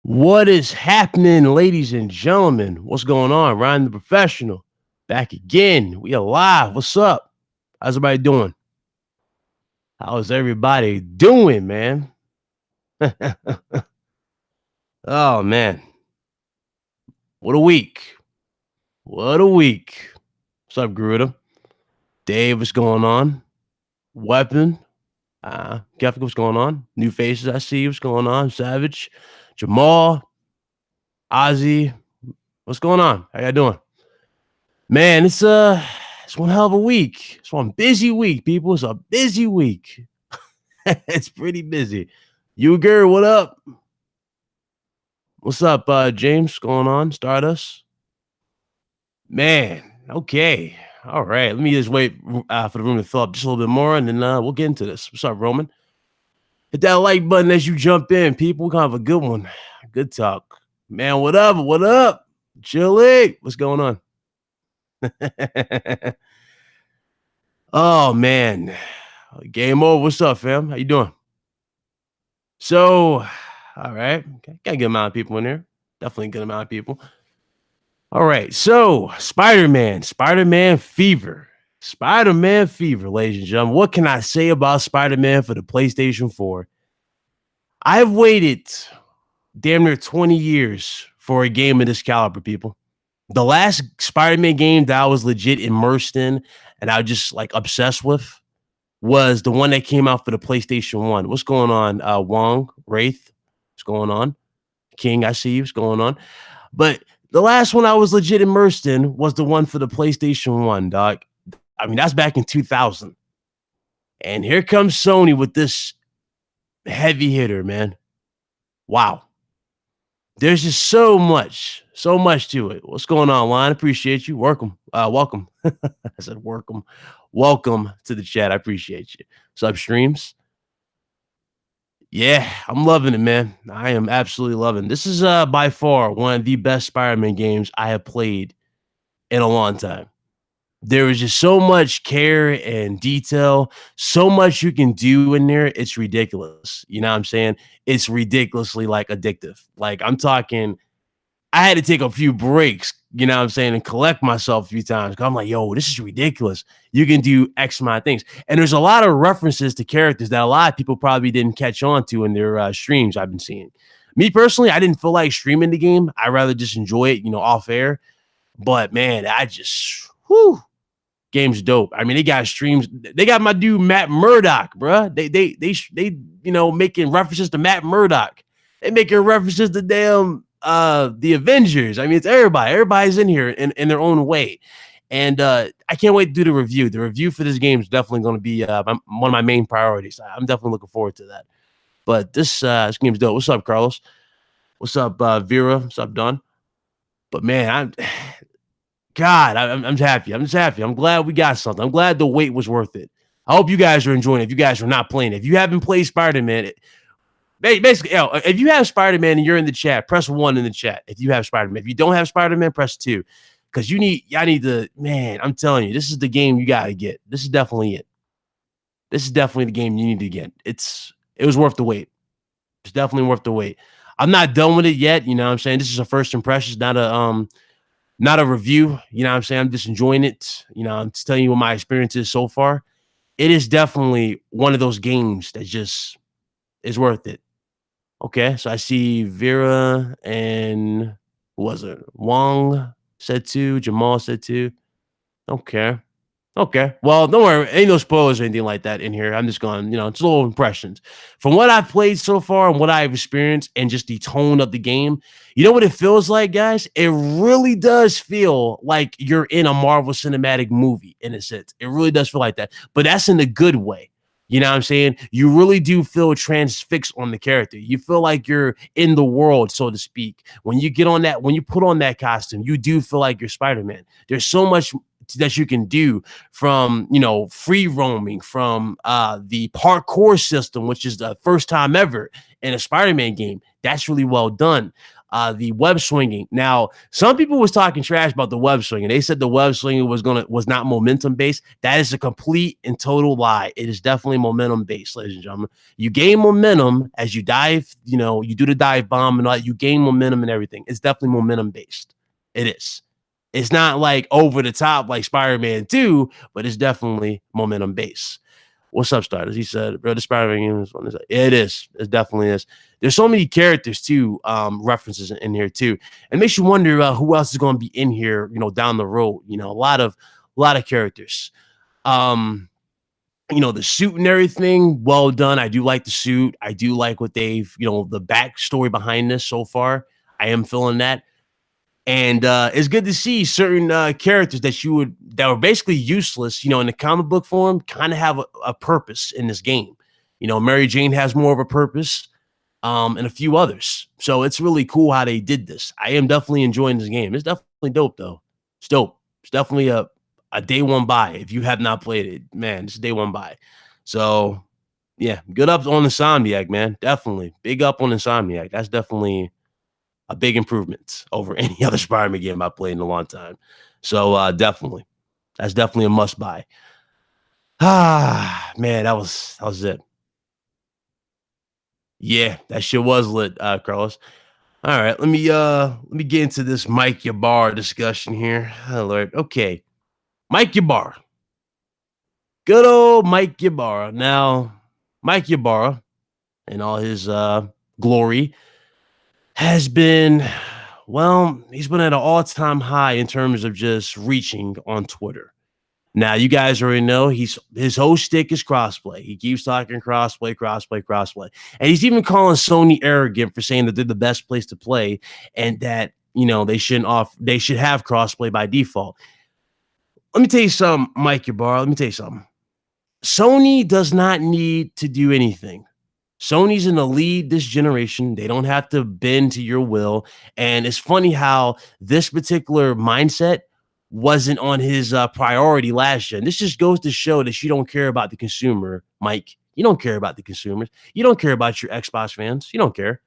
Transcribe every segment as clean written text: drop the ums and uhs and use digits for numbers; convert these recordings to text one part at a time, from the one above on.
What is happening, ladies and gentlemen? What's going on? Ryan the Professional back again. We alive. What's up? How's everybody doing? How's everybody doing, man? Oh, man. What a week. What a week. What's up, Gruda? Dave, what's going on? Weapon. Kefka, what's going on? New faces, I see. What's going on? Savage. Jamal. Ozzy. What's going on? How y'all doing? Man, it's one hell of a week. It's one busy week, people. It's a busy week. It's pretty busy. Uger, what up? What's up, James? What's going on? Stardust? Man, okay. All right. Let me just wait for the room to fill up just a little bit more, and then we'll get into this. What's up, Roman? Hit that like button as you jump in, people. We're gonna have a good one. Good talk. Man, what up? What up? Chili. What's going on? Oh man, game over. What's up, fam? How you doing? So, all right, got a good amount of people in there. Definitely a good amount of people. All right, so Spider-Man fever, ladies and gentlemen. What can I say about Spider-Man for the PlayStation 4? I've waited damn near 20 years for a game of this caliber, people. The last Spider-Man game that I was legit immersed in and I was just like obsessed with was the one that came out for the PlayStation 1. What's going on, Wong, Wraith? What's going on? King, I see you. What's going on? But the last one I was legit immersed in was the one for the PlayStation 1, dog. I mean, that's back in 2000. And here comes Sony with this heavy hitter, man. Wow. There's just so much to it. What's going on, Lon? Appreciate you. Welcome. I said welcome. Welcome to the chat. I appreciate you. Sub streams. Yeah, I'm loving it, man. I am absolutely loving it. This is by far one of the best Spider-Man games I have played in a long time. There is just so much care and detail, so much you can do in there. It's ridiculous. You know what I'm saying? It's ridiculously like addictive. Like I'm talking, I had to take a few breaks, you know what I'm saying, and collect myself a few times. I'm like, yo, this is ridiculous. You can do X amount of things. And there's a lot of references to characters that a lot of people probably didn't catch on to in their streams I've been seeing. Me personally, I didn't feel like streaming the game. I rather just enjoy it, off air. But man, game's dope. I mean, they got streams. They got my dude Matt Murdock, bro. They making references to Matt Murdock. They making references to damn the Avengers. I mean, it's everybody. Everybody's in here in their own way. And I can't wait to do the review. The review for this game is definitely going to be one of my main priorities. I'm definitely looking forward to that. But this game's dope. What's up, Carlos? What's up, Vera? What's up, Don? But man, I'm happy. I'm just happy. I'm glad we got something. I'm glad the wait was worth it. I hope you guys are enjoying it. If you guys are not playing it, if you haven't played Spider-Man, basically, if you have Spider-Man and you're in the chat, press 1 in the chat. If you have Spider-Man, if you don't have Spider-Man, press 2. Because I need to, man, I'm telling you, this is the game you got to get. This is definitely it. This is definitely the game you need to get. It was worth the wait. It's definitely worth the wait. I'm not done with it yet. You know what I'm saying? This is a first impression, not a review. You know what I'm saying? I'm just enjoying it. I'm just telling you what my experience is so far. It is definitely one of those games that just is worth it. Okay, so I see Vera and who was it? Wong said 2. Jamal said 2. Okay. Well, don't worry. Ain't no spoilers or anything like that in here. I'm just going, it's little impressions. From what I've played so far and what I've experienced and just the tone of the game, you know what it feels like, guys? It really does feel like you're in a Marvel Cinematic movie in a sense. It really does feel like that. But that's in the good way. You know what I'm saying? You really do feel transfixed on the character. You feel like you're in the world, so to speak. When you put on that costume, you do feel like you're Spider-Man. There's so much that you can do from, free roaming, from the parkour system, which is the first time ever in a Spider-Man game. That's really well done. the web swinging. Now, some people was talking trash about the web swinging. They said the web swinging was not momentum based. That is a complete and total lie. It is definitely momentum based, ladies and gentlemen. You gain momentum as you dive. You do the dive bomb and all that. You gain momentum and everything. It's definitely momentum based. It is. It's not like over the top like Spider-Man 2, but it's definitely momentum based. What's up, starters? He said, bro, the Spider-Man is one. It is. It definitely is. There's so many characters too, references in here too. And it makes you wonder who else is going to be in here, down the road. A lot of characters. The suit and everything, well done. I do like the suit. I do like what they've, the backstory behind this so far. I am feeling that. And it's good to see certain characters that were basically useless, in the comic book form, kind of have a purpose in this game. Mary Jane has more of a purpose, and a few others. So it's really cool how they did this. I am definitely enjoying this game. It's definitely dope, though. It's dope. It's definitely a day one buy. If you have not played it, man, it's a day one buy. So yeah, good up on Insomniac, man. Definitely big up on Insomniac. That's definitely a big improvement over any other Spider-Man game I played in a long time. So definitely, that's definitely a must buy. Man, that was it. Yeah, that shit was lit, Carlos. All right, let me get into this Mike Ybarra discussion here. Oh Lord, okay, Mike Ybarra, good old Mike Ybarra. Now, Mike Ybarra, in all his glory, has been, well, he's been at an all-time high in terms of just reaching on Twitter. Now, you guys already know his whole shtick is crossplay. He keeps talking crossplay. And he's even calling Sony arrogant for saying that they're the best place to play and that, they should have crossplay by default. Let me tell you something, Mike Ybarra. Let me tell you something. Sony does not need to do anything. Sony's in the lead this generation. They don't have to bend to your will. And it's funny how this particular mindset wasn't on his priority last year. And this just goes to show that you don't care about the consumer, Mike. You don't care about the consumers. You don't care about your Xbox fans. You don't care.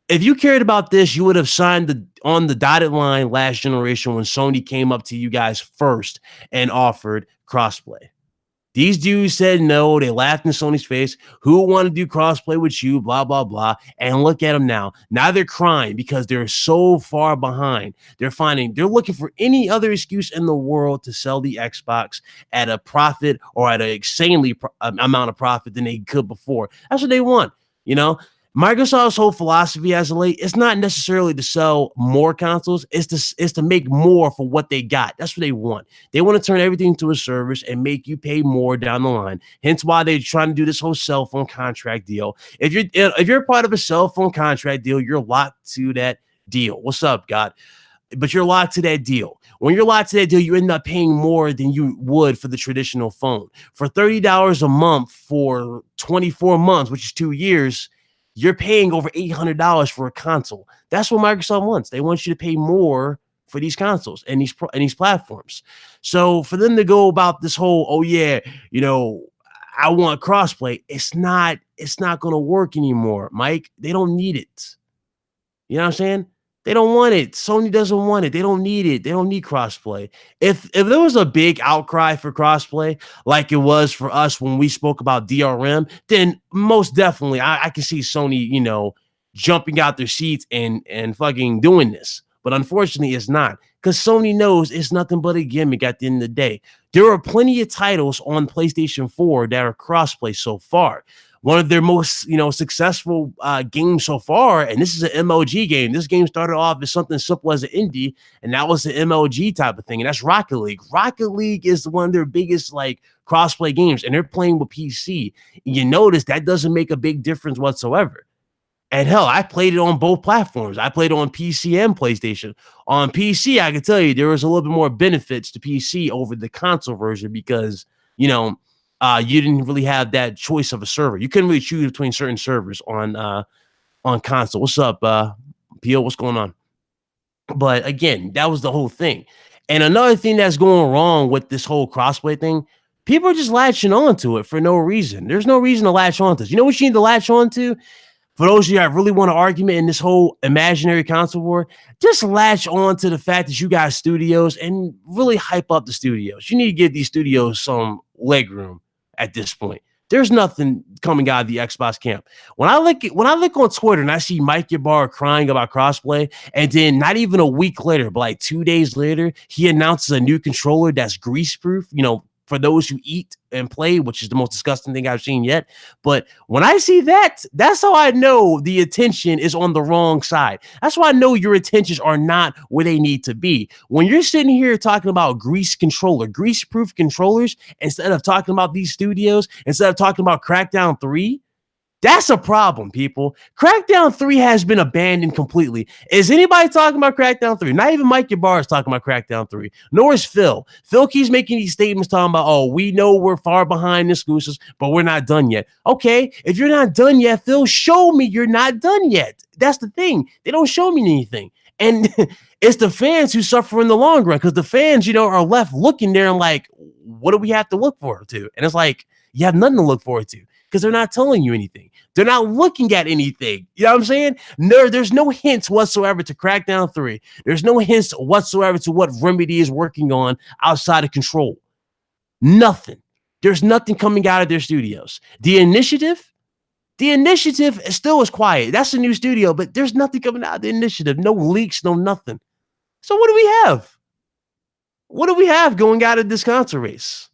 If you cared about this, you would have signed on the dotted line last generation when Sony came up to you guys first and offered crossplay. These dudes said no. They laughed in Sony's face. Who would want to do crossplay with you? Blah, blah, blah. And look at them now. Now they're crying because they're so far behind. They're looking for any other excuse in the world to sell the Xbox at a profit or at an insanely amount of profit than they could before. That's what they want. Microsoft's whole philosophy as of late, it's not necessarily to sell more consoles. It's to make more for what they got. That's what they want. They want to turn everything into a service and make you pay more down the line. Hence why they're trying to do this whole cell phone contract deal. If you're part of a cell phone contract deal, you're locked to that deal. What's up, God? But you're locked to that deal. When you're locked to that deal, you end up paying more than you would for the traditional phone. For $30 a month for 24 months, which is 2 years, you're paying over $800 for a console. That's what Microsoft wants. They want you to pay more for these consoles and these platforms. So for them to go about this whole, I want crossplay, it's not going to work anymore, Mike. They don't need it. You know what I'm saying? They don't want it. Sony doesn't want it. They don't need it. They don't need crossplay. If there was a big outcry for crossplay, like it was for us when we spoke about DRM, then most definitely I can see Sony, jumping out their seats and fucking doing this. But unfortunately, it's not, because Sony knows it's nothing but a gimmick at the end of the day. There are plenty of titles on PlayStation 4 that are crossplay so far. One of their most, successful games so far, and this is an MLG game. This game started off as something simple as an indie, and that was an MLG type of thing, and that's Rocket League. Rocket League is one of their biggest, crossplay games, and they're playing with PC. And you notice that doesn't make a big difference whatsoever. And hell, I played it on both platforms. I played it on PC and PlayStation. On PC, I can tell you there was a little bit more benefits to PC over the console version because, you didn't really have that choice of a server. You couldn't really choose between certain servers on console. What's up, Pio? What's going on? But again, that was the whole thing. And another thing that's going wrong with this whole crossplay thing, people are just latching on to it for no reason. There's no reason to latch on to this. You know what you need to latch on to? For those of you that really want an argument in this whole imaginary console war, just latch on to the fact that you got studios and really hype up the studios. You need to give these studios some leg room at this point. There's nothing coming out of the Xbox camp. When I look on Twitter and I see Mike Ybarra crying about crossplay, and then not even a week later, but like 2 days later, he announces a new controller that's grease proof, for those who eat and play, which is the most disgusting thing I've seen yet. But when I see that, that's how I know the attention is on the wrong side. That's why I know your attentions are not where they need to be. When you're sitting here talking about grease-proof controllers, instead of talking about these studios, instead of talking about Crackdown 3, that's a problem, people. Crackdown 3 has been abandoned completely. Is anybody talking about Crackdown 3? Not even Mike Ybarra is talking about Crackdown 3. Nor is Phil. Phil keeps making these statements talking about, oh, we know we're far behind exclusives, but we're not done yet. Okay, if you're not done yet, Phil, show me you're not done yet. That's the thing. They don't show me anything. And it's the fans who suffer in the long run, because the fans, are left looking there and like, what do we have to look forward to? And it's like, you have nothing to look forward to, because they're not telling you anything. They're not looking at anything. You know what I'm saying? No, there's no hints whatsoever to Crackdown 3. There's no hints whatsoever to what Remedy is working on outside of Control. Nothing. There's nothing coming out of their studios. The initiative still is quiet. That's a new studio, but there's nothing coming out of the initiative. No leaks, no nothing. So what do we have? What do we have going out of this console race?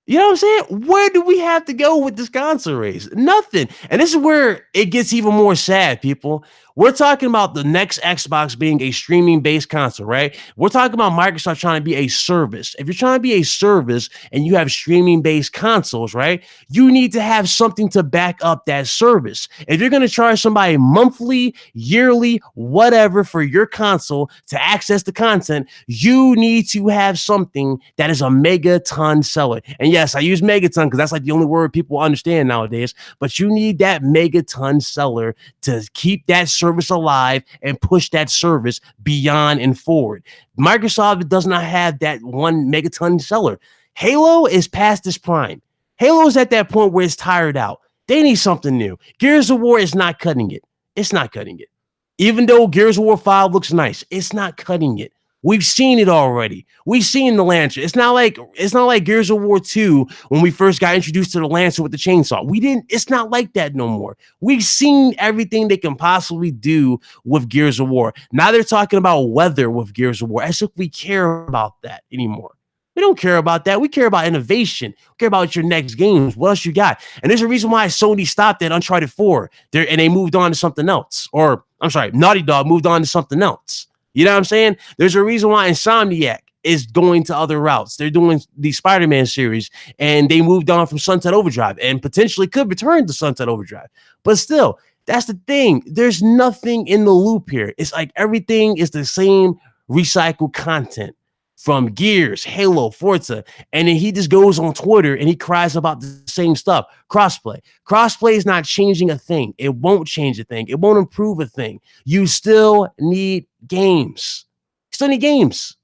You know what I'm saying? Where do we have to go with this console race? Nothing. And this is where it gets even more sad, people. We're talking about the next Xbox being a streaming-based console, right? We're talking about Microsoft trying to be a service. If you're trying to be a service and you have streaming-based consoles, right, you need to have something to back up that service. If you're going to charge somebody monthly, yearly, whatever for your console to access the content, you need to have something that is a megaton seller. And yes, I use megaton because that's like the only word people understand nowadays, but you need that megaton seller to keep that service alive and push that service beyond and forward. Microsoft does not have that one megaton seller. Halo is past its prime. Halo is at that point where it's tired out. They need something new. Gears of War is not cutting it. It's not cutting it. Even though Gears of War 5 looks nice, it's not cutting it. We've seen it already. We've seen the Lancer. It's not like Gears of War 2 when we first got introduced to the Lancer with the chainsaw. It's not like that no more. We've seen everything they can possibly do with Gears of War. Now they're talking about weather with Gears of War, as if we care about that anymore. We don't care about that. We care about innovation. We care about your next games. What else you got? And there's a reason why Sony stopped at Uncharted 4 and they moved on to something else. Or, I'm sorry, Naughty Dog moved on to something else. You know what I'm saying? There's a reason why Insomniac is going to other routes. They're doing the Spider-Man series, and they moved on from Sunset Overdrive and potentially could return to Sunset Overdrive. But still, that's the thing. There's nothing in the loop here. It's like everything is the same recycled content from Gears, Halo, Forza. And then he just goes on Twitter and he cries about the same stuff. Crossplay. Crossplay is not changing a thing. It won't change a thing. It won't improve a thing. You still need games. You still need games.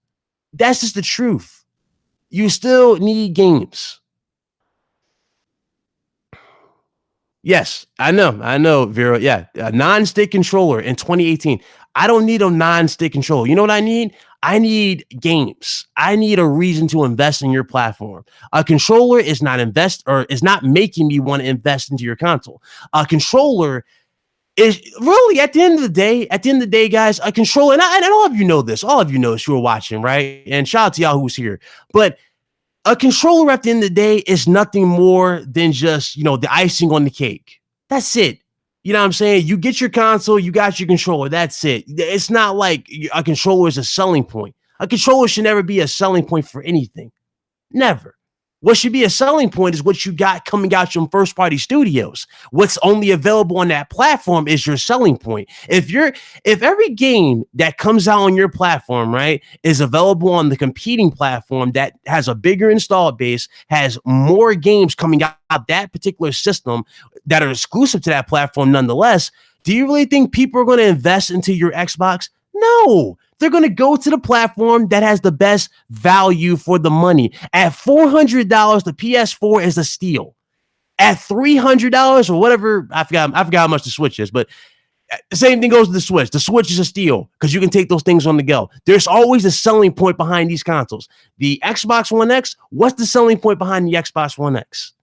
That's just the truth. You still need games. Yes, I know, Vera. Yeah, a non-stick controller in 2018. I don't need a non-stick controller. You know what I need? I need games. I need a reason to invest in your platform. A controller is not making me want to invest into your console. A controller is really, at the end of the day, guys, a controller, and all of you know this, who are watching, right? And shout out to y'all who's here. But a controller at the end of the day is nothing more than just, the icing on the cake. That's it. You know what I'm saying? You get your console, you got your controller. That's it. It's not like a controller is a selling point. A controller should never be a selling point for anything. Never. What should be a selling point is what you got coming out from first party studios. What's only available on that platform is your selling point. If every game that comes out on your platform, right, is available on the competing platform that has a bigger install base, has more games coming out of that particular system that are exclusive to that platform nonetheless, do you really think people are going to invest into your Xbox? No. They're going to go to the platform that has the best value for the money. At $400, the PS4 is a steal. at $300 or whatever. I forgot how much the Switch is, but the same thing goes to the Switch. The Switch is a steal because you can take those things on the go. There's always a selling point behind these consoles. The Xbox One X, what's the selling point behind the Xbox One X?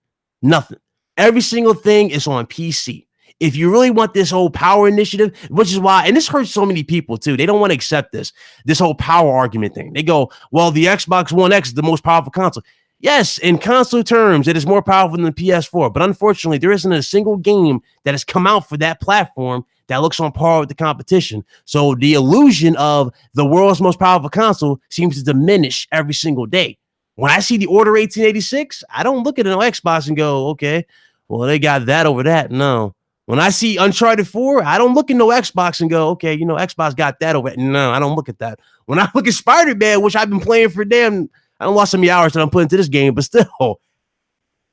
Nothing. Every single thing is on PC. If you really want this whole power initiative, which is why, and this hurts so many people too, they don't want to accept this whole power argument thing. They go, well, the Xbox One X is the most powerful console. Yes, in console terms, it is more powerful than the PS4, but unfortunately, there isn't a single game that has come out for that platform that looks on par with the competition. So the illusion of the world's most powerful console seems to diminish every single day. When I see the Order 1886, I don't look at an Xbox and go, okay, well, they got that over that. No. When I see Uncharted 4, I don't look at no Xbox and go, okay, Xbox got that over it. No, I don't look at that. When I look at Spider-Man, which I've been playing for I don't watch so many hours that I'm putting into this game, but still,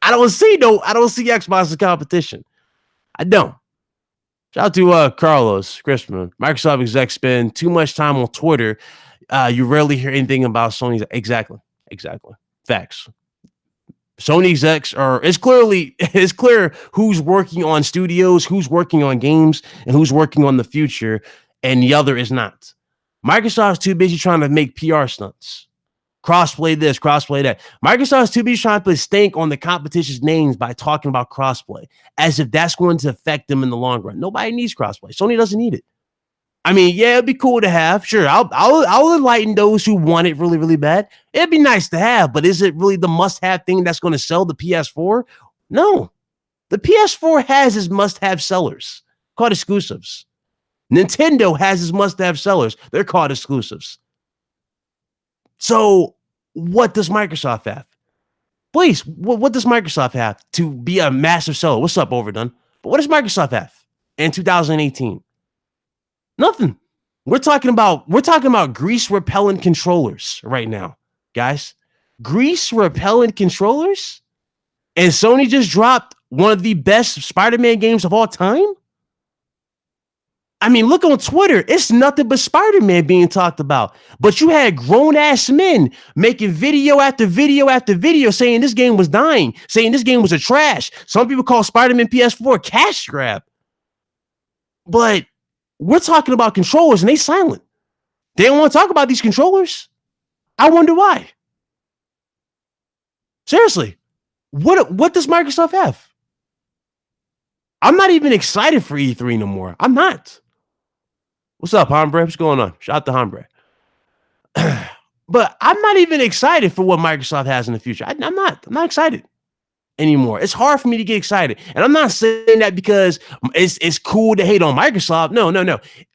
I don't see Xbox as competition. I don't. Shout out to Carlos Crispin. Microsoft execs spend too much time on Twitter. You rarely hear anything about Sony's. Exactly. Facts. Sony execs it's clear who's working on studios, who's working on games, and who's working on the future, and the other is not. Microsoft's too busy trying to make PR stunts. Crossplay this, crossplay that. Microsoft's too busy trying to put stank on the competition's names by talking about crossplay, as if that's going to affect them in the long run. Nobody needs crossplay. Sony doesn't need it. I mean, yeah, it'd be cool to have. Sure, I'll enlighten those who want it really, really bad. It'd be nice to have, but is it really the must-have thing that's going to sell the PS4? No. The PS4 has its must-have sellers called exclusives. Nintendo has its must-have sellers. They're called exclusives. So what does Microsoft have? Please, what does Microsoft have to be a massive seller? What's up, Overdone? But what does Microsoft have in 2018? Nothing. We're talking about grease repellent controllers right now, guys. Grease repellent controllers? And Sony just dropped one of the best Spider-Man games of all time? I mean, look on Twitter. It's nothing but Spider-Man being talked about. But you had grown-ass men making video after video after video saying this game was dying, saying this game was a trash. Some people call Spider-Man PS4 a cash grab. But we're talking about controllers, and they silent. They don't want to talk about these controllers. I wonder why. Seriously, what does Microsoft have? I'm not even excited for E3 no more. I'm not. What's up, Hombre? What's going on? Shout out to Hombre. But I'm not even excited for what Microsoft has in the future. I'm not excited anymore. It's hard for me to get excited. And I'm not saying that because it's cool to hate on Microsoft. No.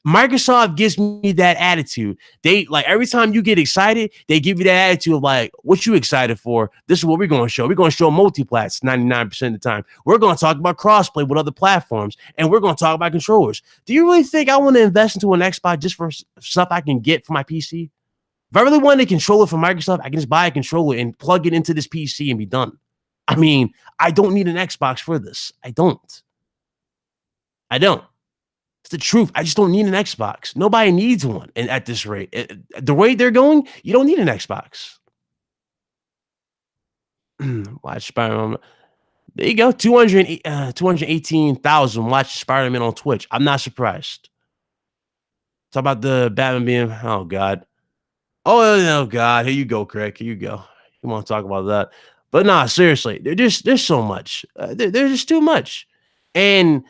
Microsoft gives me that attitude. They like every time you get excited, they give you that attitude of like, what you excited for? This is what we're going to show. We're going to show multiplats 99% of the time. We're going to talk about crossplay with other platforms, and we're going to talk about controllers. Do you really think I want to invest into an Xbox just for stuff I can get for my PC? If I really wanted a controller from Microsoft, I can just buy a controller and plug it into this PC and be done. I mean, I don't need an Xbox for this. I don't. It's the truth. I just don't need an Xbox. Nobody needs one. And at this rate, the way they're going, you don't need an Xbox. Watch Spider-Man. There you go. 218,000 watch Spider-Man on Twitch. I'm not surprised. Talk about the Batman being, oh, God. Oh, God. Here you go, Craig. Here you go. You want to talk about that? But nah, seriously, there's so much. There's just too much. And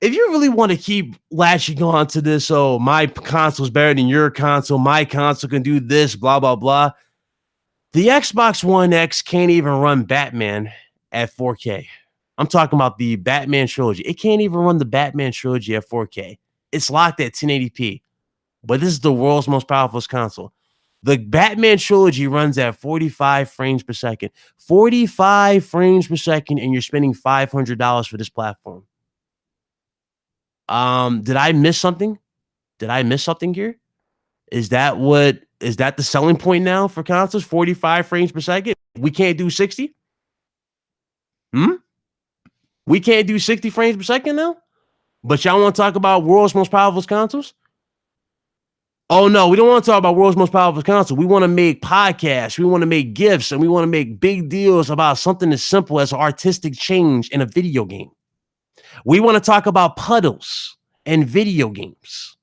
if you really want to keep latching on to this, oh, my console's better than your console, my console can do this, blah, blah, blah. The Xbox One X can't even run Batman at 4K. I'm talking about the Batman trilogy. It can't even run the Batman trilogy at 4K. It's locked at 1080p. But this is the world's most powerful console. The Batman trilogy runs at 45 frames per second. 45 frames per second, and you're spending $500 for this platform. Did I miss something? Here? Is that the selling point now for consoles? 45 frames per second? We can't do 60? We can't do 60 frames per second now? But y'all want to talk about world's most powerful consoles? Oh no, we don't want to talk about world's most powerful console. We want to make podcasts, we want to make gifts, and we want to make big deals about something as simple as artistic change in a video game. We want to talk about puddles and video games.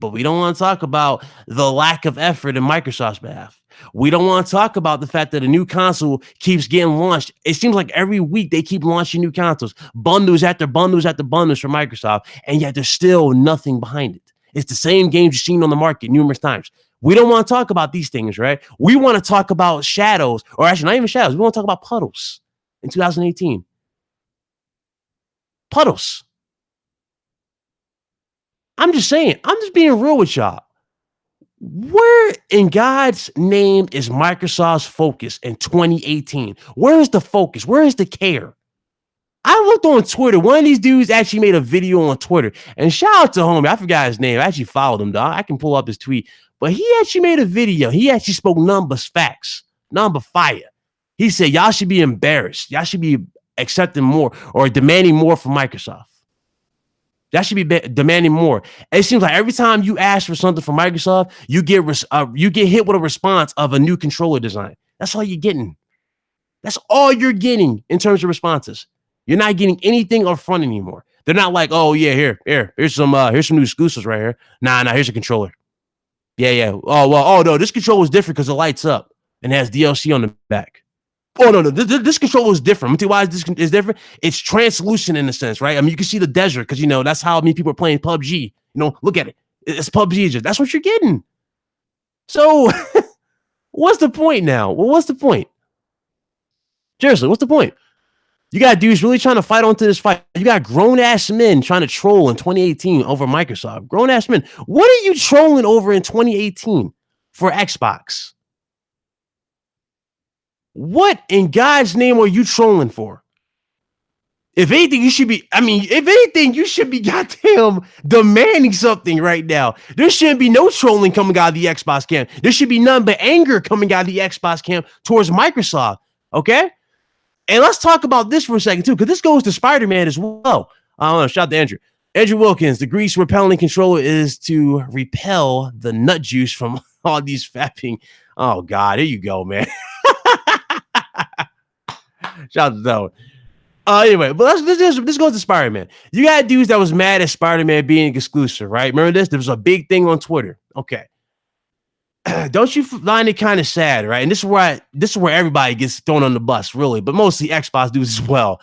But we don't want to talk about the lack of effort in Microsoft's behalf. We don't want to talk about the fact that a new console keeps getting launched. It seems like every week they keep launching new consoles, bundles after bundles after bundles from Microsoft, and yet there's still nothing behind it. It's the same games you've seen on the market numerous times. We don't want to talk about these things, right? We want to talk about shadows, or actually not even shadows. We want to talk about puddles in 2018. Puddles. I'm just saying, I'm just being real with y'all. Where in God's name is Microsoft's focus in 2018? Where is the focus? Where is the care? I looked on Twitter. One of these dudes actually made a video on Twitter. And shout out to homie. I forgot his name. I actually followed him, dog. I can pull up his tweet. But he actually made a video. He actually spoke none but facts, none but fire. He said, y'all should be embarrassed. Y'all should be accepting more or demanding more from Microsoft. That should be demanding more. It seems like every time you ask for something from Microsoft, you get hit with a response of a new controller design. That's all you're getting. That's all you're getting in terms of responses. You're not getting anything up front anymore. They're not like, oh yeah, here's some new exclusives right here. Nah, here's a controller. Yeah. Oh no, this controller is different because it lights up and has DLC on the back. Oh no, this controller is different. Let me tell you why this is different. It's translucent in a sense, right? I mean, you can see the desert because that's how many people are playing PUBG. Look at it. It's PUBG. That's what you're getting. So, what's the point now? Well, what's the point? Seriously, what's the point? You got dudes really trying to fight onto this fight. You got grown-ass men trying to troll in 2018 over Microsoft. Grown-ass men. What are you trolling over in 2018 for Xbox? What in God's name are you trolling for? If anything, you should be goddamn demanding something right now. There shouldn't be no trolling coming out of the Xbox camp. There should be none but anger coming out of the Xbox camp towards Microsoft. Okay? And let's talk about this for a second, too, because this goes to Spider-Man as well. Shout out to Andrew. Andrew Wilkins, the grease repelling controller is to repel the nut juice from all these fapping. Oh, God. Here you go, man. Shout out to that one. Anyway, but this goes to Spider-Man. You got dudes that was mad at Spider-Man being exclusive, right? Remember this? There was a big thing on Twitter. Okay. Don't you find it kind of sad, right? And this is where everybody gets thrown on the bus, really, but mostly Xbox dudes as well.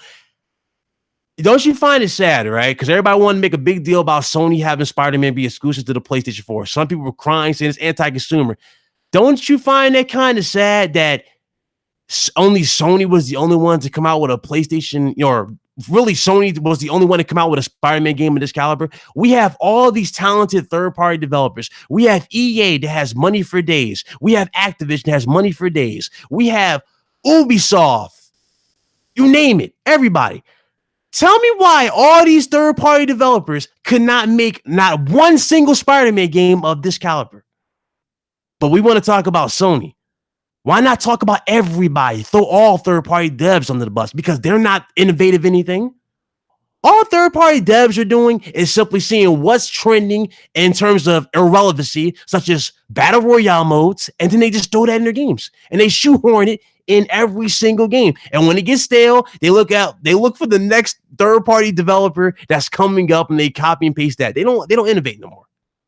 Don't you find it sad, right? Because everybody wanted to make a big deal about Sony having Spider-Man be exclusive to the PlayStation 4. Some people were crying, saying it's anti-consumer. Don't you find that kind of sad that only Sony was the only one to come out with a PlayStation, or really Sony was the only one to come out with a Spider-Man game of this caliber? We have all these talented third-party developers. We have EA that has money for days. We have Activision that has money for days. We have Ubisoft. You name it. Everybody. Tell me why all these third-party developers could not make not one single Spider-Man game of this caliber. But we want to talk about Sony. Why not talk about everybody? Throw all third-party devs under the bus because they're not innovative anything. All third-party devs are doing is simply seeing what's trending in terms of irrelevancy, such as battle royale modes, and then they just throw that in their games and they shoehorn it in every single game. And when it gets stale, they look for the next third-party developer that's coming up and they copy and paste that. They don't innovate no more.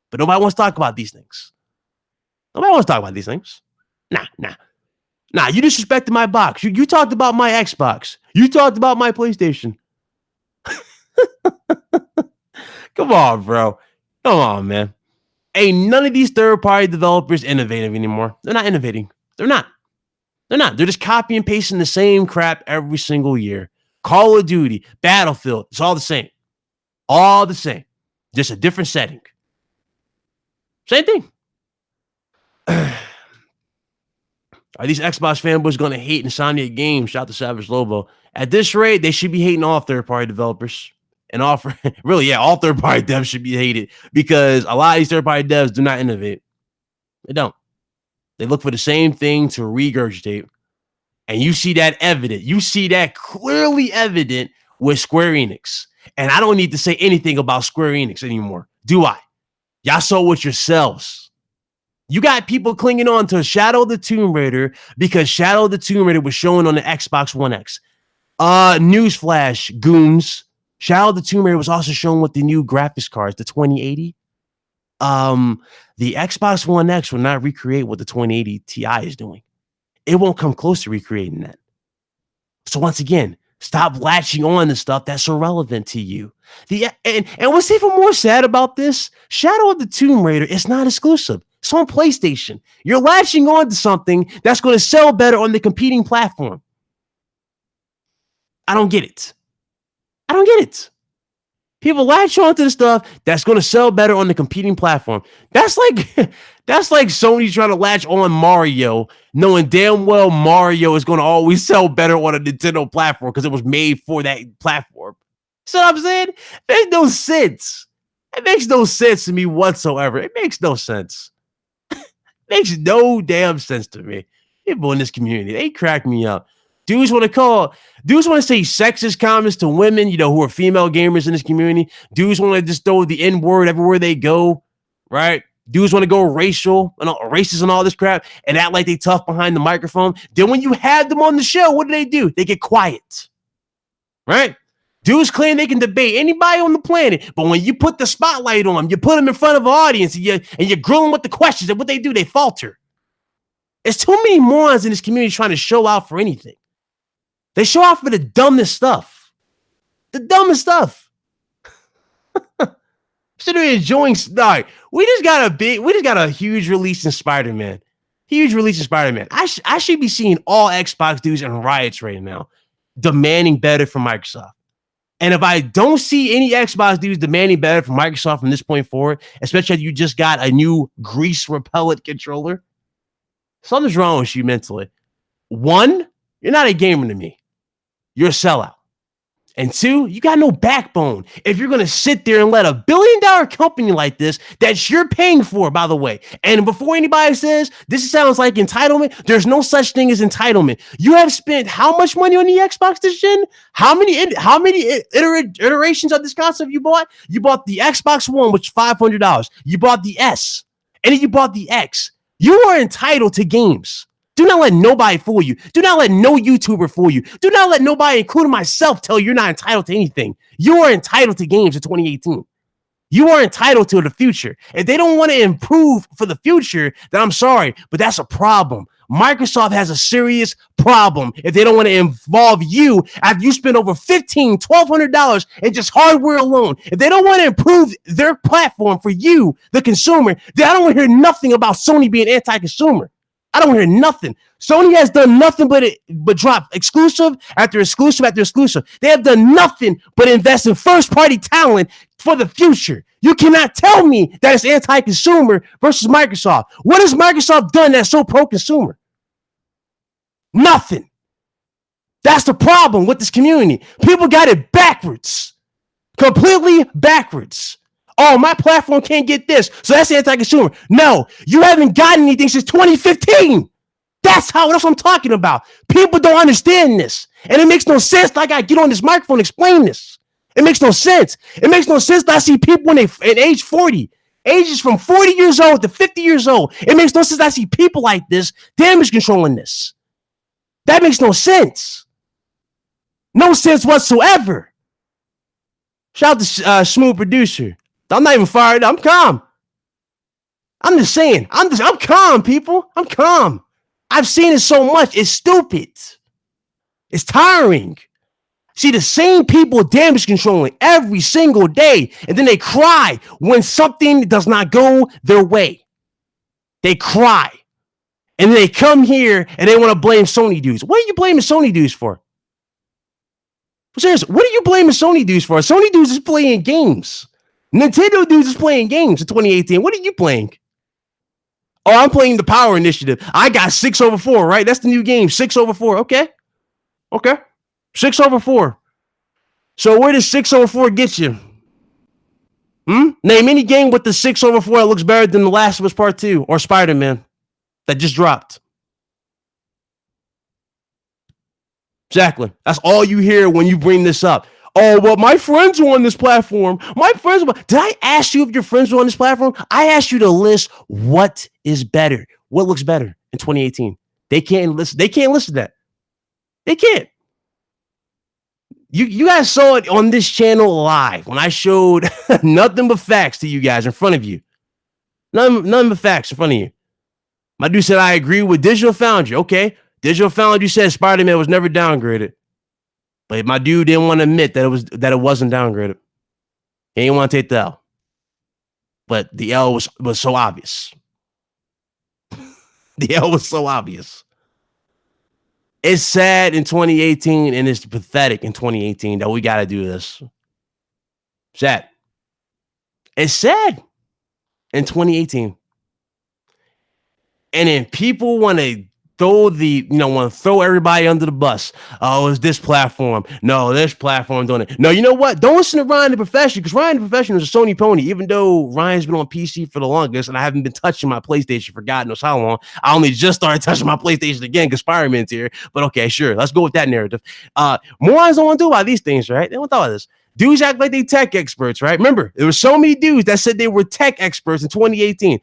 But nobody wants to talk about these things. Nobody wants to talk about these things. Nah, you disrespected my box. You talked about my Xbox. You talked about my PlayStation. Come on, bro. Come on, man. Ain't none of these third-party developers innovative anymore. They're not innovating. They're not. They're just copy and pasting the same crap every single year. Call of Duty, Battlefield, it's all the same. All the same. Just a different setting. Same thing. Are these Xbox fanboys going to hate Insomniac Games? Shout out to Savage Lobo. At this rate, they should be hating all third-party developers. And all third-party devs should be hated because a lot of these third-party devs do not innovate. They don't. They look for the same thing to regurgitate. And you see that evident. You see that clearly evident with Square Enix. And I don't need to say anything about Square Enix anymore, do I? Y'all saw it yourselves. You got people clinging on to Shadow of the Tomb Raider because Shadow of the Tomb Raider was showing on the Xbox One X. Newsflash, goons. Shadow of the Tomb Raider was also shown with the new graphics cards, the 2080. The Xbox One X will not recreate what the 2080 Ti is doing. It won't come close to recreating that. So once again, stop latching on to stuff that's irrelevant to you. And what's even more sad about this, Shadow of the Tomb Raider is not exclusive. It's on PlayStation. You're latching on to something that's going to sell better on the competing platform. I don't get it. I don't get it. People latch on to the stuff that's going to sell better on the competing platform. That's like Sony trying to latch on Mario, knowing damn well Mario is going to always sell better on a Nintendo platform because it was made for that platform. See what I'm saying? It makes no sense. It makes no sense to me whatsoever. It makes no sense. It makes no damn sense to me. People in this community, they crack me up. Dudes want to say sexist comments to women, who are female gamers in this community. Dudes want to just throw the N-word everywhere they go, right? Dudes want to go racist and all this crap and act like they tough behind the microphone. Then when you have them on the show, what do? They get quiet, right? Dudes claim they can debate anybody on the planet, but when you put the spotlight on them, you put them in front of an audience and you grill them with the questions, and what they do, they falter. There's too many morons in this community trying to show out for anything. They show off for the dumbest stuff. The dumbest stuff. Should be enjoying. All right, we just got a huge release in Spider-Man. Huge release in Spider-Man. I should be seeing all Xbox dudes in riots right now, demanding better from Microsoft. And if I don't see any Xbox dudes demanding better from Microsoft from this point forward, especially if you just got a new grease repellent controller, something's wrong with you mentally. One, you're not a gamer to me. You're a sellout. And two, you got no backbone. If you're going to sit there and let a $1 billion company like this, that you're paying for, by the way, and before anybody says this sounds like entitlement, there's no such thing as entitlement. You have spent how much money on the Xbox this gen? How many iterations of this console you bought? You bought the Xbox One, which is $500. You bought the S, and then you bought the X. You are entitled to games. Do not let nobody fool you. Do not let no YouTuber fool you. Do not let nobody, including myself, tell you you're not entitled to anything. You are entitled to games in 2018. You are entitled to the future. If they don't want to improve for the future, then I'm sorry, but that's a problem. Microsoft has a serious problem if they don't want to involve you after you spend over $1,500, $1,200 in just hardware alone. If they don't want to improve their platform for you, the consumer, then I don't want to hear nothing about Sony being anti-consumer. I don't hear nothing. Sony has done nothing but drop exclusive after exclusive after exclusive. They have done nothing but invest in first-party talent for the future. You cannot tell me that it's anti-consumer versus Microsoft. What has Microsoft done that's so pro-consumer? Nothing. That's the problem with this community. People got it backwards. Completely backwards. Oh, my platform can't get this, so that's anti-consumer. No, you haven't gotten anything since 2015. That's what I'm talking about. People don't understand this, and it makes no sense. Like I get on this microphone and explain this. It makes no sense. It makes no sense that I see people when they at age 40, ages from 40 years old to 50 years old. It makes no sense that I see people like this damage controlling this. That makes no sense. No sense whatsoever. Shout out to Smooth Producer. I'm not even fired. I'm calm. I'm just saying. I'm calm, people. I'm calm. I've seen it so much. It's stupid. It's tiring. See the same people damage controlling every single day, and then they cry when something does not go their way. They cry. And then they come here and they want to blame Sony dudes. What are you blaming Sony dudes for? Seriously, what are you blaming Sony dudes for? Sony dudes is playing games. Nintendo dudes is playing games in 2018. What are you playing? Oh, I'm playing the Power Initiative. I got 6/4, right? That's the new game, 6/4. Okay. 6/4. So where does 6/4 get you? Name any game with the 6/4 that looks better than The Last of Us Part 2 or Spider-Man that just dropped. Exactly. That's all you hear when you bring this up. Oh, well, my friends are on this platform. My friends. Did I ask you if your friends were on this platform? I asked you to list what is better, what looks better in 2018. They can't listen. They can't listen to that. They can't. You guys saw it on this channel live when I showed nothing but facts to you guys in front of you. None but facts in front of you. My dude said I agree with Digital Foundry. Okay, Digital Foundry said Spider-Man was never downgraded, but my dude didn't want to admit that it wasn't downgraded. He didn't want to take the L, but the L was so obvious. The L was so obvious. It's sad in 2018 and it's pathetic in 2018 that we got to do this. Sad. It's sad in 2018. And then people want to throw everybody under the bus. Oh, it's this platform. No, this platform doing it. No, you know what? Don't listen to Ryan the Professional, because Ryan the Professional is a Sony pony, even though Ryan's been on PC for the longest and I haven't been touching my PlayStation for God knows how long. I only just started touching my PlayStation again because Spider-Man's here. But okay, sure. Let's go with that narrative. Morons don't want to do about these things, right? They don't talk about this. Dudes act like they tech experts, right? Remember, there were so many dudes that said they were tech experts in 2018.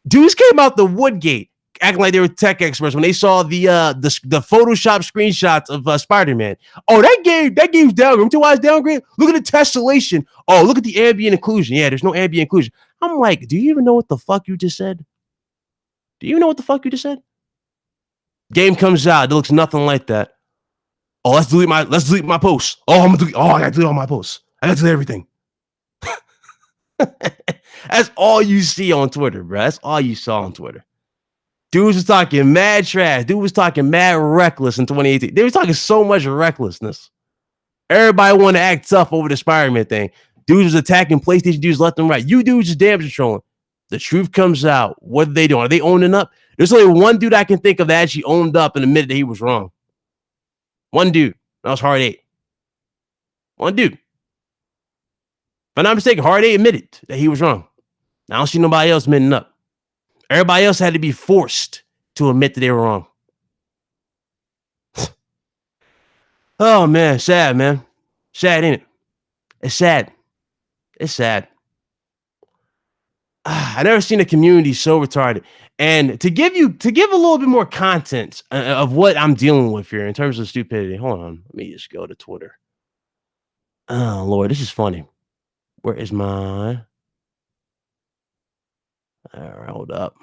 Dudes came out the Woodgate acting like they were tech experts when they saw the Photoshop screenshots of Spider-Man. Oh, that game's downgrade. Why it's downgrade? Look at the tessellation. Oh, look at the ambient occlusion. Yeah, there's no ambient occlusion. I'm like, do you even know what the fuck you just said? Do you know what the fuck you just said? Game comes out, it looks nothing like that. Oh, let's delete my posts. Oh, I gotta delete all my posts. I gotta delete everything. That's all you see on Twitter, bro. That's all you saw on Twitter. Dudes was talking mad trash. Dude was talking mad reckless in 2018. They were talking so much recklessness. Everybody wanted to act tough over the Spider-Man thing. Dudes was attacking PlayStation dudes left and right. You dudes just damage controlling. The truth comes out. What are they doing? Are they owning up? There's only one dude I can think of that actually owned up and admitted that he was wrong. One dude. That was Hard 8. One dude. If I'm not mistaken, Hard 8 admitted that he was wrong. I don't see nobody else admitting up. Everybody else had to be forced to admit that they were wrong. Oh, man. Sad, man. Sad, ain't it? It's sad. It's sad. I never seen a community so retarded. And to give a little bit more content of what I'm dealing with here in terms of stupidity. Hold on. Let me just go to Twitter. Oh, Lord. This is funny. Where is my... All right, hold up.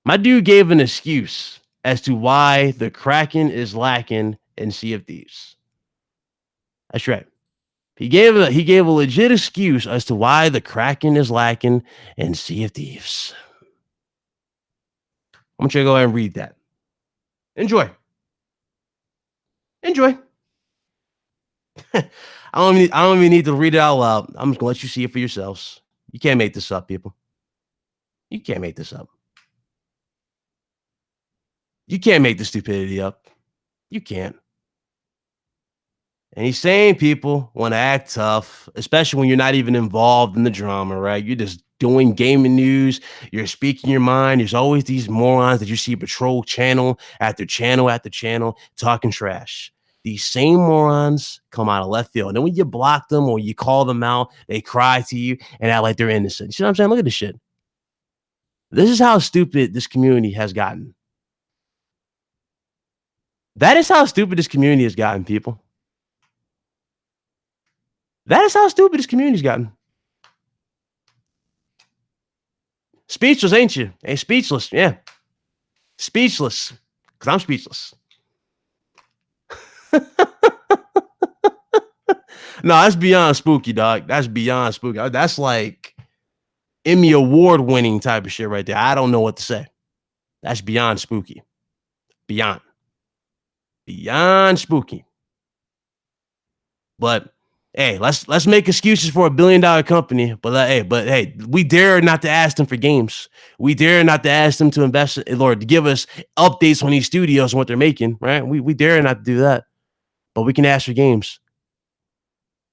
My dude gave an excuse as to why the Kraken is lacking in Sea of Thieves. That's right. He gave a legit excuse as to why the Kraken is lacking in Sea of Thieves. I'm gonna go ahead and read that. Enjoy. I don't even need to read it out loud. I'm just gonna let you see it for yourselves. You can't make this up, people. You can't make this up. You can't make the stupidity up. You can't. And he's saying people want to act tough, especially when you're not even involved in the drama, right? You're just doing gaming news. You're speaking your mind. There's always these morons that you see patrol channel after channel after channel talking trash. These same morons come out of left field. And then when you block them or you call them out, they cry to you and act like they're innocent. You see what I'm saying? Look at this shit. This is how stupid this community has gotten. That is how stupid this community has gotten, people. That is how stupid this community's gotten. Speechless, ain't you? Hey, speechless. Yeah. Speechless. Because I'm speechless. No, that's beyond spooky, dog. That's beyond spooky. That's like Emmy Award winning type of shit right there. I don't know what to say. That's beyond spooky. Beyond spooky. But hey, let's make excuses for $1 billion company. But hey, we dare not to ask them for games. We dare not to ask them to invest, Lord, to give us updates on these studios and what they're making. Right? We dare not to do that. But we can ask for games.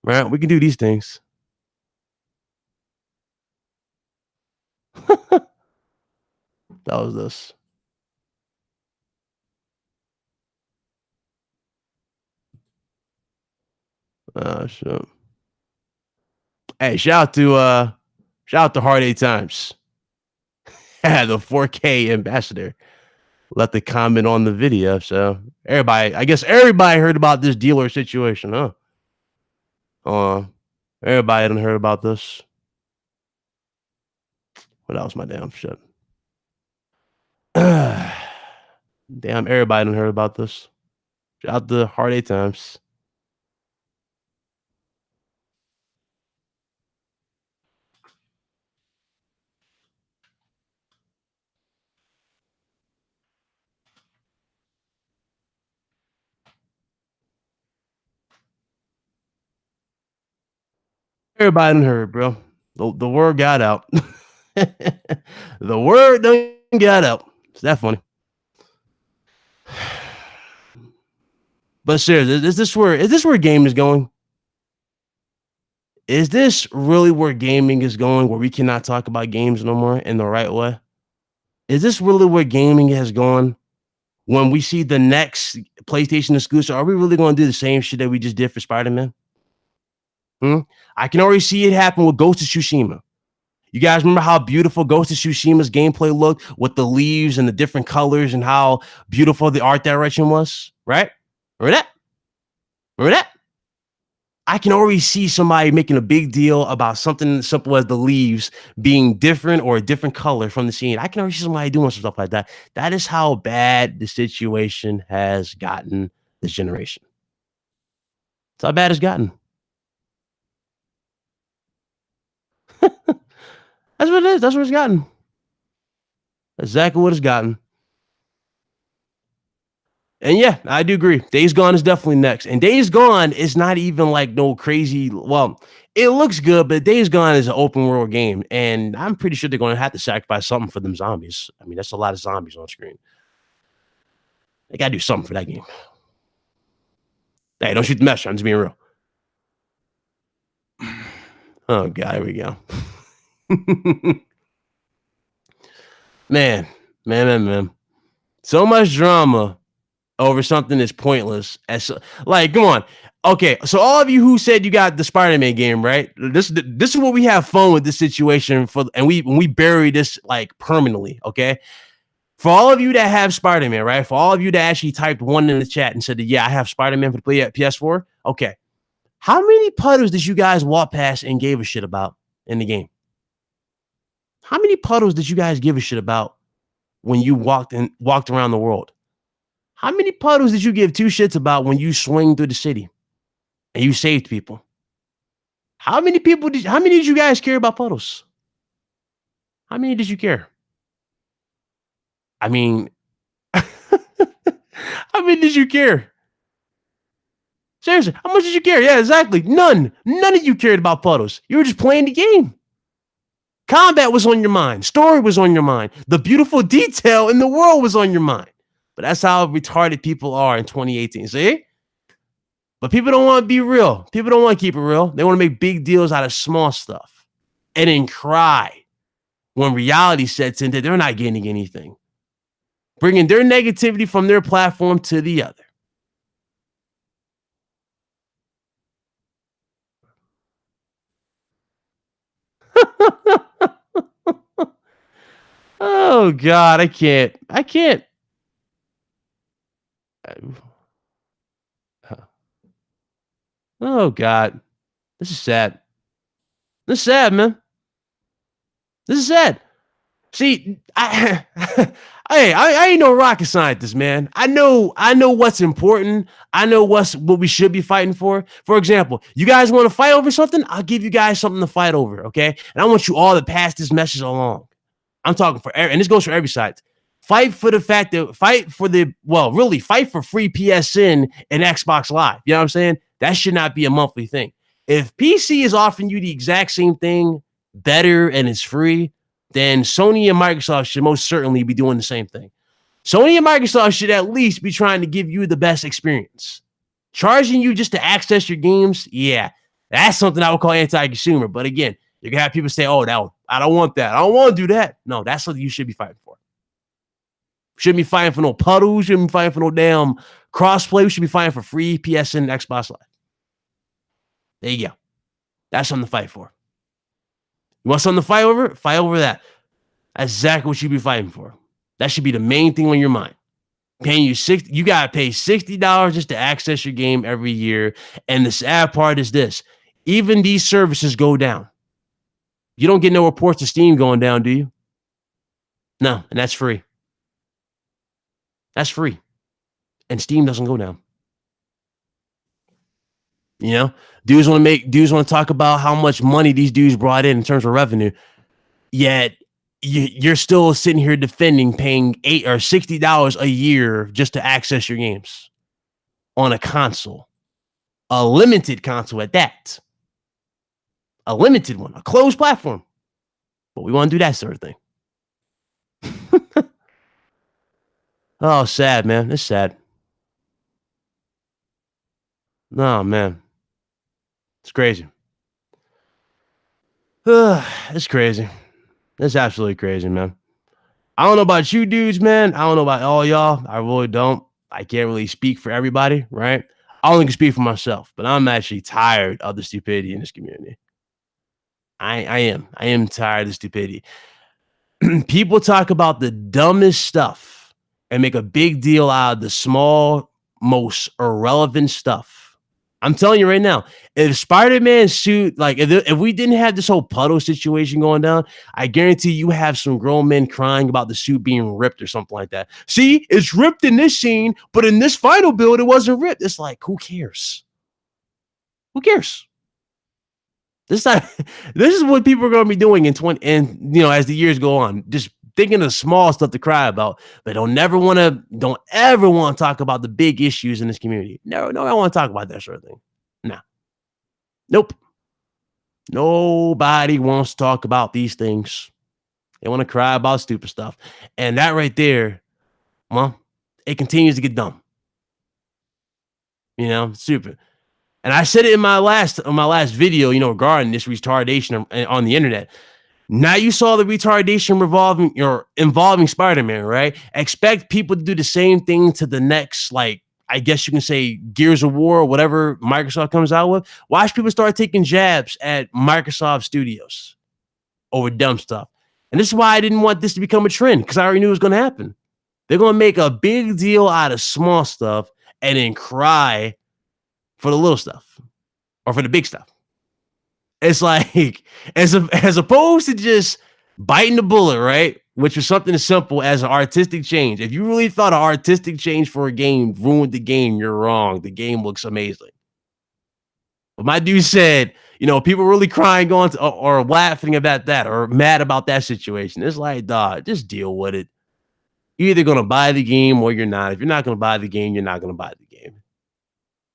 Right? We can do these things. That was this. Shit. Hey, shout out to Hard 8 Times. The 4K ambassador left a comment on the video. So I guess everybody heard about this dealer situation, huh? Everybody done heard about this. What else? My damn shit. Damn, everybody done heard about this. Shout out to Hard 8 Times. Everybody done heard, bro. The word got out. The word done got out. Is that funny? But seriously, is this where gaming is going? Is this really where gaming is going, where we cannot talk about games no more in the right way? Is this really where gaming has gone? When we see the next PlayStation exclusive, are we really going to do the same shit that we just did for Spider-Man? I can already see it happen with Ghost of Tsushima. You guys remember how beautiful Ghost of Tsushima's gameplay looked with the leaves and the different colors and how beautiful the art direction was, right? Remember that? Remember that? I can already see somebody making a big deal about something as simple as the leaves being different or a different color from the scene. I can already see somebody doing some stuff like that. That is how bad the situation has gotten this generation. That's how bad it's gotten. That's what it is. That's what it's gotten. Exactly what it's gotten. And yeah, I do agree. Days Gone is definitely next. And Days Gone is not even like no crazy. Well, it looks good, but Days Gone is an open world game. And I'm pretty sure they're going to have to sacrifice something for them zombies. I mean, that's a lot of zombies on screen. They got to do something for that game. Hey, don't shoot the messenger. I'm just being real. Oh, God, here we go. Man. So much drama over something that's pointless. Like, come on. Okay, so all of you who said you got the Spider-Man game, right? This is what we have fun with this situation for, and we bury this like permanently, okay? For all of you that have Spider-Man, right? For all of you that actually typed one in the chat and said that, yeah, I have Spider-Man for the play at PS4. Okay. How many puddles did you guys walk past and gave a shit about in the game? How many puddles did you guys give a shit about when you walked around the world? How many puddles did you give two shits about when you swing through the city and you saved people? How many did you guys care about puddles? How many did you care? I mean, how many did you care? Seriously, how much did you care? Yeah, exactly. None. None of you cared about puddles. You were just playing the game. Combat was on your mind. Story was on your mind. The beautiful detail in the world was on your mind. But that's how retarded people are in 2018. See? But people don't want to be real. People don't want to keep it real. They want to make big deals out of small stuff and then cry when reality sets in that they're not getting anything. Bringing their negativity from their platform to the other. Oh, God, I can't. Oh, God. This is sad. This is sad, man. This is sad. See, I ain't no rocket scientist, man. I know what's important. I know what we should be fighting for. For example, you guys want to fight over something? I'll give you guys something to fight over, okay? And I want you all to pass this message along. I'm talking for and this goes for every side. Fight for free PSN and Xbox Live. You know what I'm saying? That should not be a monthly thing. If PC is offering you the exact same thing, better, and it's free, then Sony and Microsoft should most certainly be doing the same thing. Sony and Microsoft should at least be trying to give you the best experience. Charging you just to access your games, yeah, that's something I would call anti-consumer. But again, you're going to have people say, oh, no, I don't want that. I don't want to do that. No, that's something you should be fighting for. Shouldn't be fighting for no puddles. Shouldn't be fighting for no damn crossplay. We should be fighting for free PSN and Xbox Live. There you go. That's something to fight for. You want something to fight over? Fight over that. That's exactly what you be fighting for. That should be the main thing on your mind. Paying you you gotta pay $60 just to access your game every year. And the sad part is this: even these services go down. You don't get no reports of Steam going down, do you? No, and that's free. That's free. And Steam doesn't go down. You know, dudes want to talk about how much money these dudes brought in terms of revenue. Yet you're still sitting here defending paying $8 or $60 a year just to access your games on a console, a limited console at that, a limited one, a closed platform. But we want to do that sort of thing. Oh, sad, man. It's sad. No, man. It's crazy. It's crazy. It's absolutely crazy, man. I don't know about you dudes, man. I don't know about all y'all. I really don't. I can't really speak for everybody, right? I only can speak for myself, but I'm actually tired of the stupidity in this community. I am tired of the stupidity. People talk about the dumbest stuff and make a big deal out of the small, most irrelevant stuff. I'm telling you right now, if Spider-Man's suit, like if we didn't have this whole puddle situation going down, I guarantee you have some grown men crying about the suit being ripped or something like that. See, it's ripped in this scene, but in this final build, it wasn't ripped. It's like, who cares? Who cares? This is what people are going to be doing in 20, and as the years go on, just thinking of small stuff to cry about, but don't ever want to talk about the big issues in this community. No, I don't want to talk about that sort of thing. No. Nope. Nobody wants to talk about these things. They want to cry about stupid stuff. And that right there, well, it continues to get dumb. Stupid. And I said it in my last video, regarding this retardation on the internet. Now you saw the retardation involving Spider-Man, right? Expect people to do the same thing to the next, like, I guess you can say Gears of War or whatever Microsoft comes out with. Watch people start taking jabs at Microsoft Studios over dumb stuff. And this is why I didn't want this to become a trend, because I already knew it was going to happen. They're going to make a big deal out of small stuff and then cry for the little stuff or for the big stuff. It's like, as opposed to just biting the bullet, right? Which was something as simple as an artistic change. If you really thought an artistic change for a game ruined the game, you're wrong. The game looks amazing. But my dude said, people really crying or laughing about that or mad about that situation. It's like, dog, just deal with it. You're either going to buy the game or you're not. If you're not going to buy the game, you're not going to buy the game.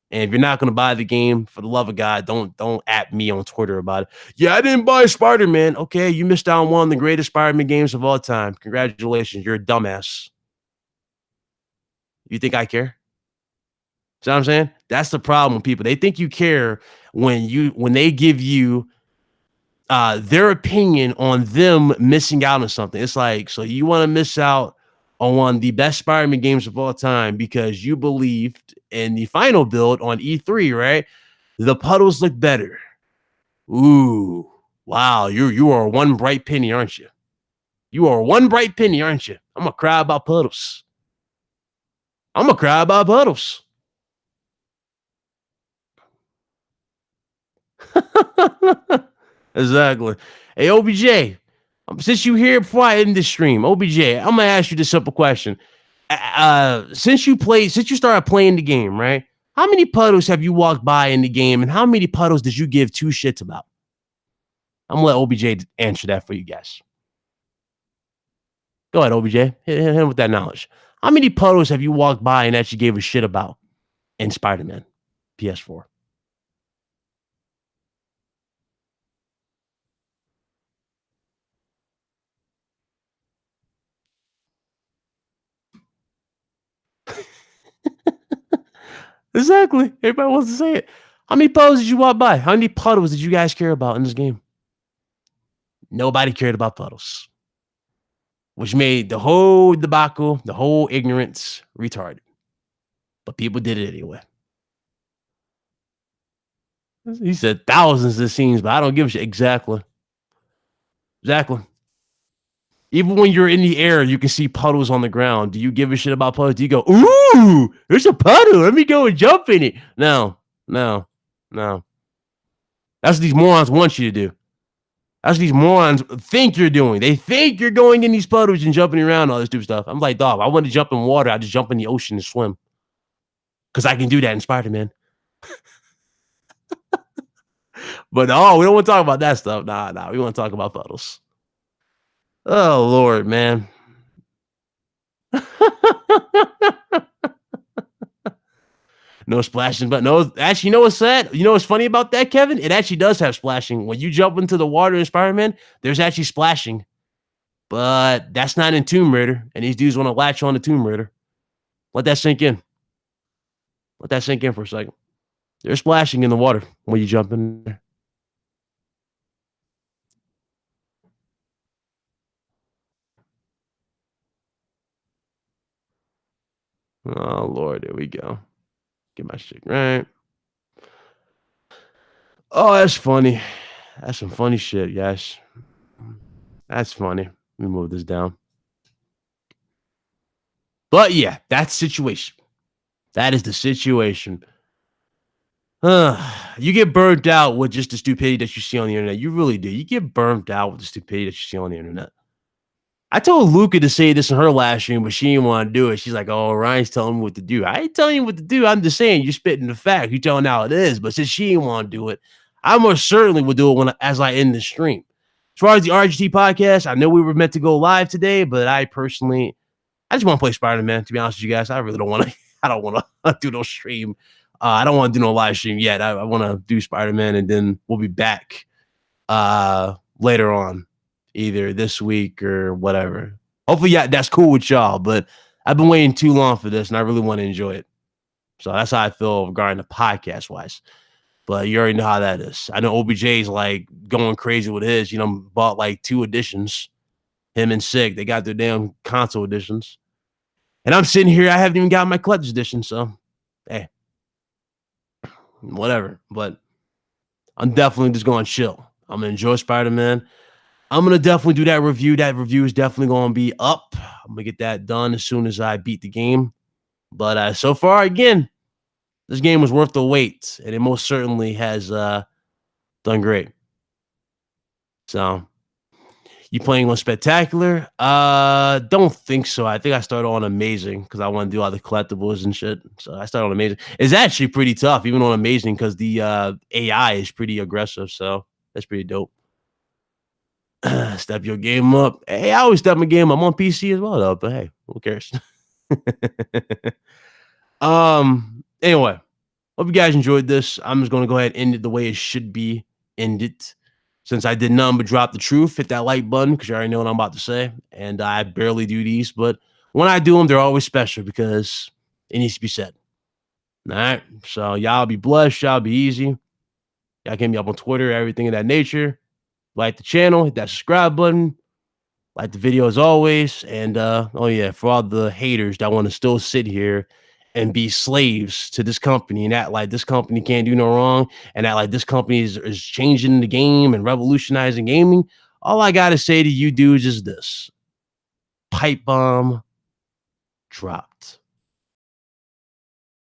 And if you're not going to buy the game, for the love of God, don't at me on Twitter about it. Yeah, I didn't buy Spider-Man. Okay, you missed out on one of the greatest Spider-Man games of all time. Congratulations, you're a dumbass. You think I care? See what I'm saying? That's the problem with people. They think you care when they give you their opinion on them missing out on something. It's like, so you want to miss out on one of the best Spider-Man games of all time because you believed in the final build on E3, right? The puddles look better. Ooh, wow. You are one bright penny, aren't you? You are one bright penny, aren't you? I'm gonna cry about puddles. Exactly. Hey, OBJ, since you here before I end this stream, OBJ, I'm gonna ask you this simple question. Since you started playing the game, right? How many puddles have you walked by in the game, and how many puddles did you give two shits about? I'm gonna let OBJ answer that for you guys. Go ahead, OBJ. Hit him with that knowledge. How many puddles have you walked by and actually gave a shit about in Spider-Man PS4? Exactly. Everybody wants to say it. How many puddles did you walk by? How many puddles did you guys care about in this game? Nobody cared about puddles, which made the whole debacle, the whole ignorance retarded. But people did it anyway. He said thousands it seems, but I don't give a shit. Exactly. Even when you're in the air, you can see puddles on the ground. Do you give a shit about puddles? Do you go, ooh, there's a puddle. Let me go and jump in it? No. That's what these morons want you to do. That's what these morons think you're doing. They think you're going in these puddles and jumping around and all this stupid stuff. I'm like, dog, I want to jump in water. I just jump in the ocean and swim. Because I can do that in Spider-Man. But no, we don't want to talk about that stuff. Nah. We want to talk about puddles. Oh, Lord, man. No splashing, but no, actually, you know what's sad? You know what's funny about that, Kevin? It actually does have splashing. When you jump into the water in Spider-Man, there's actually splashing. But that's not in Tomb Raider, and these dudes want to latch on to Tomb Raider. Let that sink in. Let that sink in for a second. There's splashing in the water when you jump in there. Oh, Lord, there we go. Get my shit right. Oh, that's funny. That's some funny shit, guys. That's funny. Let me move this down. But yeah, that's the situation. That is the situation. You get burnt out with just the stupidity that you see on the internet. You really do. You get burnt out with the stupidity that you see on the internet. I told Luca to say this in her last stream, but she didn't want to do it. She's like, "Oh, Ryan's telling me what to do." I ain't telling you what to do. I'm just saying you're spitting the fact. You're telling how it is. But since she didn't want to do it, I most certainly would do it as I end the stream. As far as the RGT podcast, I know we were meant to go live today, but I just want to play Spider-Man. To be honest with you guys, I really don't want to. I don't want to do no stream. I don't want to do no live stream yet. I want to do Spider-Man, and then we'll be back later on, either this week or whatever. Hopefully, yeah, that's cool with y'all. But I've been waiting too long for this, and I really want to enjoy it. So that's how I feel regarding the podcast wise. But you already know how that is. I know OBJ's like going crazy with his. You know, bought like 2 editions. Him and Sig, they got their damn console editions. And I'm sitting here, I haven't even got my collector's edition. So, hey, whatever. But I'm definitely just going to chill. I'm going to enjoy Spider-Man. I'm going to definitely do that review. That review is definitely going to be up. I'm going to get that done as soon as I beat the game. But so far, again, this game was worth the wait. And it most certainly has done great. So, you playing on Spectacular? Don't think so. I think I started on Amazing because I want to do all the collectibles and shit. So I started on Amazing. It's actually pretty tough, even on Amazing, because the AI is pretty aggressive. So that's pretty dope. Step your game up. Hey, I always step my game up on PC as well, though. But hey, who cares? Anyway, hope you guys enjoyed this. I'm just gonna go ahead and end it the way it should be ended. Since I did nothing but drop the truth, hit that like button because you already know what I'm about to say. And I barely do these, but when I do them, they're always special because it needs to be said. All right. So y'all be blessed. Y'all be easy. Y'all can me up on Twitter, everything of that nature. Like the channel, hit that subscribe button. Like the video as always. And oh yeah, for all the haters that want to still sit here and be slaves to this company and act like this company can't do no wrong and act like this company is changing the game and revolutionizing gaming. All I got to say to you dudes is this: pipe bomb dropped.